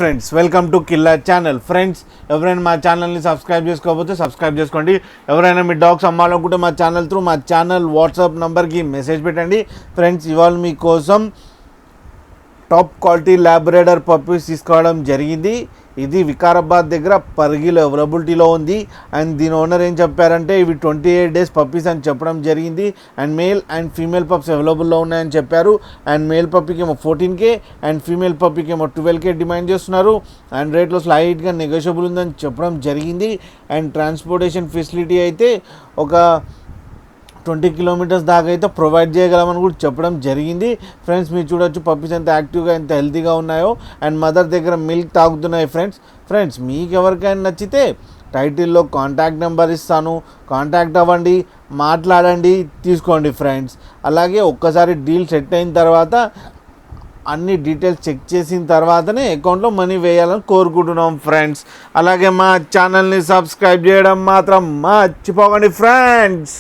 Friends, welcome to Killa channel. Friends, ఎవరైనా మా ఛానల్ని సబ్స్క్రైబ్ చేసుకోకపోతే సబ్స్క్రైబ్ చేసుకోండి. ఎవరైనా మీ డాగ్స్ అమ్మాలనుకుంటే మా ఛానల్ త్రూ మా ఛానల్ వాట్సాప్ నెంబర్కి మెసేజ్ పెట్టండి. ఫ్రెండ్స్, ఇవాళ మీకోసం టాప్ క్వాలిటీ ల్యాబ్రేడర్ పప్పీస్ తీసుకోవడం జరిగింది. ఇది వికారాబాద్ దగ్గర పరిగిలో అవైలబిలిటీలో ఉంది. అండ్ దీని ఓనర్ ఏం చెప్పారంటే ఇవి 28 days పప్పీస్ అని చెప్పడం జరిగింది. And male and female pups అవైలబుల్లో ఉన్నాయని చెప్పారు. అండ్ మేల్ పప్పీకి ఏమో 14K అండ్ ఫీమేల్ పప్పీకి ఏమో 12K డిమాండ్ చేస్తున్నారు. అండ్ రేట్లో స్లైట్గా నెగోషియబుల్ ఉందని చెప్పడం జరిగింది. అండ్ ట్రాన్స్పోర్టేషన్ ఫెసిలిటీ అయితే ఒక 20 kilometers దాకా అయితే ప్రొవైడ్ చేయగలమని కూడా చెప్పడం జరిగింది. ఫ్రెండ్స్, మీరు చూడొచ్చు పప్పీస్ ఎంత యాక్టివ్గా ఎంత హెల్తీగా ఉన్నాయో అండ్ మదర్ దగ్గర మిల్క్ తాగుతున్నాయి. ఫ్రెండ్స్ మీకు ఎవరికైనా నచ్చితే టైటిల్లో కాంటాక్ట్ నెంబర్ ఇస్తాను, కాంటాక్ట్ అవ్వండి, మాట్లాడండి, తీసుకోండి. ఫ్రెండ్స్, అలాగే ఒక్కసారి డీల్ సెట్ అయిన తర్వాత అన్ని డీటెయిల్స్ చెక్ చేసిన తర్వాతనే అకౌంట్లో మనీ వేయాలని కోరుకుంటున్నాం. ఫ్రెండ్స్, అలాగే మా ఛానల్ని సబ్స్క్రైబ్ చేయడం మాత్రం మర్చిపోకండి. ఫ్రెండ్స్.